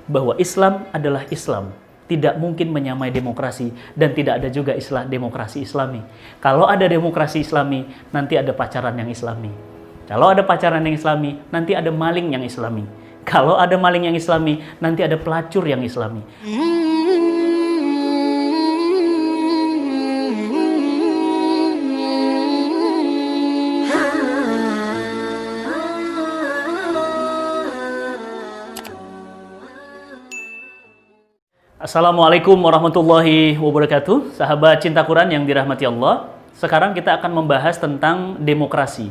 bahwa Islam adalah Islam. Tidak mungkin menyamai demokrasi dan tidak ada juga istilah demokrasi Islami. Kalau ada demokrasi Islami, nanti ada pacaran yang Islami. Kalau ada pacaran yang Islami, nanti ada maling yang Islami. Kalau ada maling yang Islami, nanti ada pelacur yang Islami. Assalamualaikum warahmatullahi wabarakatuh. Sahabat cinta Quran yang dirahmati Allah. Sekarang kita akan membahas tentang demokrasi.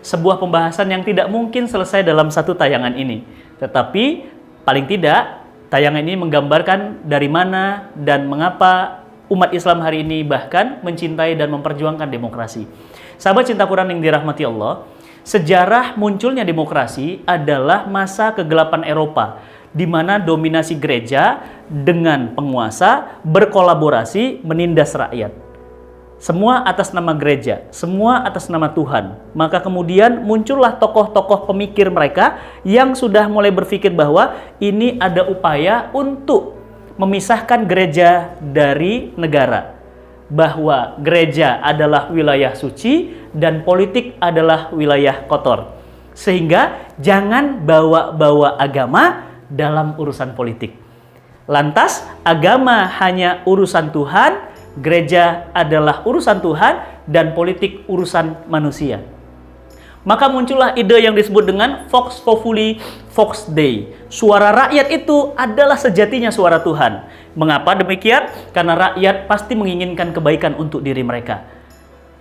Sebuah pembahasan yang tidak mungkin selesai dalam satu tayangan ini. Tetapi paling tidak tayangan ini menggambarkan dari mana dan mengapa umat Islam hari ini bahkan mencintai dan memperjuangkan demokrasi. Sahabat cinta Quran yang dirahmati Allah, sejarah munculnya demokrasi adalah masa kegelapan Eropa, di mana dominasi gereja dengan penguasa berkolaborasi menindas rakyat. Semua atas nama gereja, semua atas nama Tuhan. Maka kemudian muncullah tokoh-tokoh pemikir mereka yang sudah mulai berpikir bahwa ini ada upaya untuk memisahkan gereja dari negara. Bahwa gereja adalah wilayah suci dan politik adalah wilayah kotor. Sehingga jangan bawa-bawa agama dalam urusan politik. Lantas, agama hanya urusan Tuhan, gereja adalah urusan Tuhan, dan politik urusan manusia. Maka muncullah ide yang disebut dengan Vox Populi, Vox Dei. Suara rakyat itu adalah sejatinya suara Tuhan. Mengapa demikian? Karena rakyat pasti menginginkan kebaikan untuk diri mereka.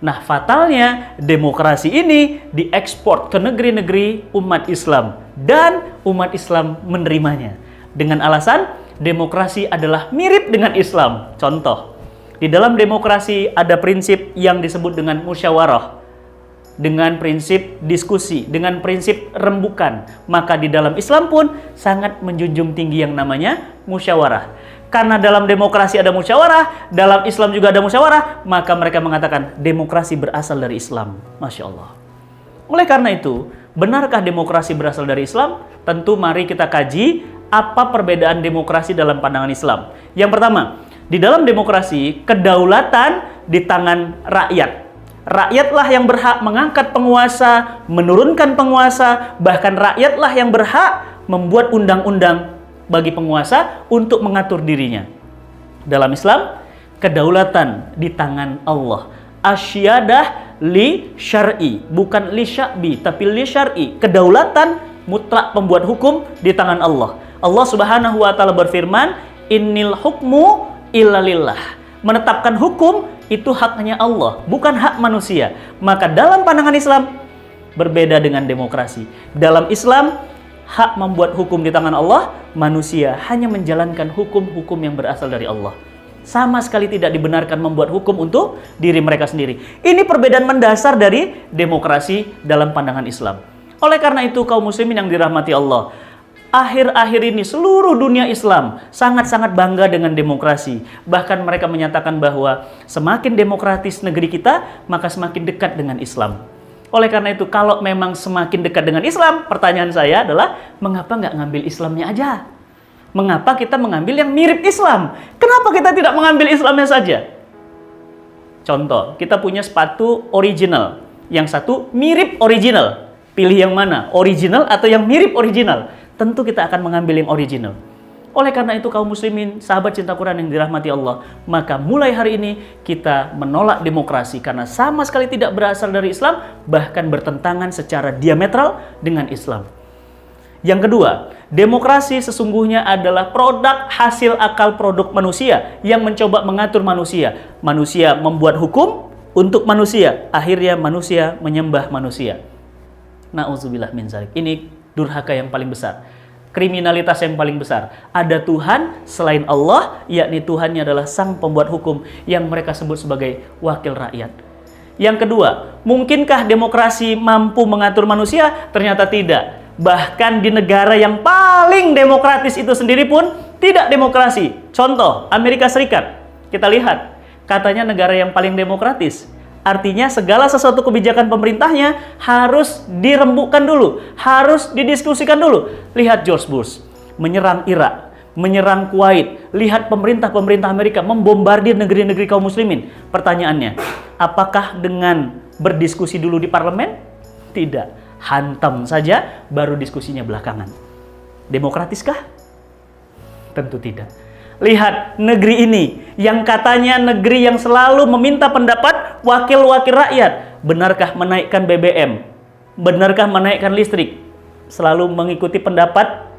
Nah, fatalnya demokrasi ini diekspor ke negeri-negeri umat Islam dan umat Islam menerimanya dengan alasan demokrasi adalah mirip dengan Islam. Contoh, di dalam demokrasi ada prinsip yang disebut dengan musyawarah, dengan prinsip diskusi, dengan prinsip rembukan. Maka di dalam Islam pun sangat menjunjung tinggi yang namanya musyawarah. Karena dalam demokrasi ada musyawarah, dalam Islam juga ada musyawarah, maka mereka mengatakan demokrasi berasal dari Islam. Masya Allah. Oleh karena itu, benarkah demokrasi berasal dari Islam? Tentu mari kita kaji apa perbedaan demokrasi dalam pandangan Islam. Yang pertama, di dalam demokrasi, kedaulatan di tangan rakyat. Rakyatlah yang berhak mengangkat penguasa, menurunkan penguasa, bahkan rakyatlah yang berhak membuat undang-undang bagi penguasa untuk mengatur dirinya. Dalam Islam, kedaulatan di tangan Allah. Asyadah li syar'i, bukan li sya'bi, tapi li syar'i. Kedaulatan mutlak pembuat hukum di tangan Allah. Allah Subhanahu wa taala berfirman, "Innil hukmu illa lillah." Menetapkan hukum itu haknya Allah, bukan hak manusia. Maka dalam pandangan Islam berbeda dengan demokrasi. Dalam Islam, hak membuat hukum di tangan Allah, manusia hanya menjalankan hukum-hukum yang berasal dari Allah. Sama sekali tidak dibenarkan membuat hukum untuk diri mereka sendiri. Ini perbedaan mendasar dari demokrasi dalam pandangan Islam. Oleh karena itu, kaum muslimin yang dirahmati Allah, akhir-akhir ini seluruh dunia Islam sangat-sangat bangga dengan demokrasi. Bahkan mereka menyatakan bahwa semakin demokratis negeri kita, maka semakin dekat dengan Islam. Oleh karena itu, kalau memang semakin dekat dengan Islam, pertanyaan saya adalah, mengapa nggak ngambil Islamnya aja? Mengapa kita mengambil yang mirip Islam? Kenapa kita tidak mengambil Islamnya saja? Contoh, kita punya sepatu original. Yang satu mirip original. Pilih yang mana? Original atau yang mirip original? Tentu kita akan mengambil yang original. Oleh karena itu, kaum muslimin, sahabat cinta Quran yang dirahmati Allah, maka mulai hari ini kita menolak demokrasi karena sama sekali tidak berasal dari Islam, bahkan bertentangan secara diametral dengan Islam. Yang kedua, demokrasi sesungguhnya adalah produk hasil akal produk manusia yang mencoba mengatur manusia. Manusia membuat hukum untuk manusia, akhirnya manusia menyembah manusia. Na'udzubillah min dzalik. Ini durhaka yang paling besar. Kriminalitas yang paling besar. Ada Tuhan selain Allah, yakni Tuhannya adalah sang pembuat hukum yang mereka sebut sebagai wakil rakyat. Yang kedua, mungkinkah demokrasi mampu mengatur manusia? Ternyata tidak. Bahkan di negara yang paling demokratis itu sendiri pun tidak demokrasi. Contoh, Amerika Serikat. Kita lihat, katanya negara yang paling demokratis. Artinya segala sesuatu kebijakan pemerintahnya harus dirembukkan dulu, harus didiskusikan dulu. Lihat George Bush menyerang Irak, menyerang Kuwait, lihat pemerintah Amerika membombardir negeri-negeri kaum muslimin. Pertanyaannya, apakah dengan berdiskusi dulu di parlemen? Tidak. Hantam saja, baru diskusinya belakangan. Demokratiskah? Tentu tidak. Lihat negeri ini, yang katanya negeri yang selalu meminta pendapat wakil-wakil rakyat. Benarkah menaikkan BBM? Benarkah menaikkan listrik? Selalu mengikuti pendapat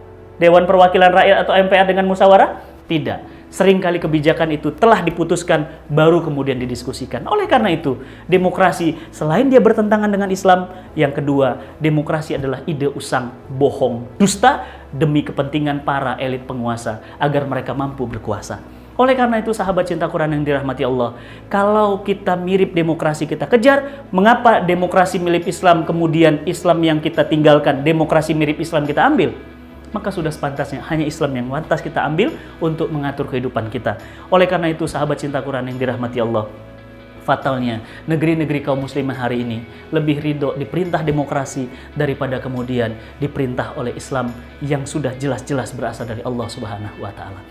Dewan Perwakilan Rakyat atau MPR dengan musyawarah? Tidak. Seringkali kebijakan itu telah diputuskan, baru kemudian didiskusikan. Oleh karena itu, demokrasi selain dia bertentangan dengan Islam, yang kedua, demokrasi adalah ide usang, bohong, dusta demi kepentingan para elit penguasa agar mereka mampu berkuasa. Oleh karena itu, sahabat cinta Quran yang dirahmati Allah, kalau kita mirip demokrasi kita kejar, mengapa demokrasi milik Islam kemudian Islam yang kita tinggalkan, demokrasi mirip Islam kita ambil? Maka sudah sepantasnya hanya Islam yang pantas kita ambil untuk mengatur kehidupan kita. Oleh karena itu, sahabat cinta Quran yang dirahmati Allah, fatalnya negeri-negeri kaum muslimin hari ini lebih ridho diperintah demokrasi daripada kemudian diperintah oleh Islam yang sudah jelas-jelas berasal dari Allah Subhanahu wa taala.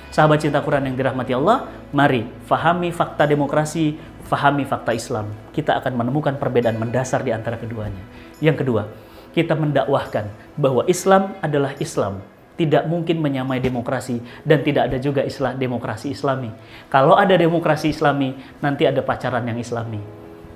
Sahabat cinta Quran yang dirahmati Allah, mari fahami fakta demokrasi, fahami fakta Islam. Kita akan menemukan perbedaan mendasar di antara keduanya. Yang kedua, kita mendakwahkan bahwa Islam adalah Islam, tidak mungkin menyamai demokrasi, dan tidak ada juga istilah demokrasi Islami. Kalau ada demokrasi Islami, nanti ada pacaran yang Islami.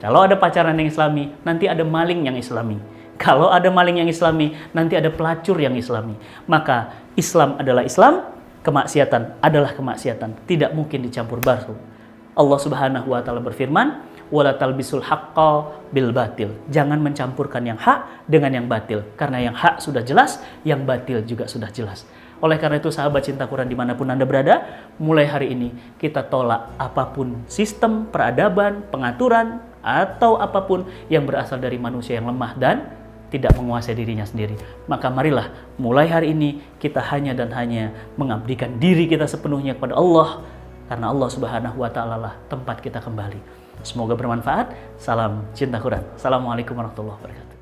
Kalau ada pacaran yang Islami, nanti ada maling yang Islami. Kalau ada maling yang Islami, nanti ada pelacur yang Islami. Maka Islam adalah Islam, kemaksiatan adalah kemaksiatan, tidak mungkin dicampur baur. Allah Subhanahu wa taala berfirman, wala talbisul haqqa bil batil. Jangan mencampurkan yang hak dengan yang batil, karena yang hak sudah jelas, yang batil juga sudah jelas. Oleh karena itu, sahabat cinta Quran dimanapun Anda berada, mulai hari ini kita tolak apapun sistem peradaban, pengaturan, atau apapun yang berasal dari manusia yang lemah dan tidak menguasai dirinya sendiri. Maka marilah mulai hari ini kita hanya dan hanya mengabdikan diri kita sepenuhnya kepada Allah, karena Allah Subhanahu wa taala lah tempat kita kembali. Semoga bermanfaat. Salam cinta Quran. Assalamualaikum warahmatullahi wabarakatuh.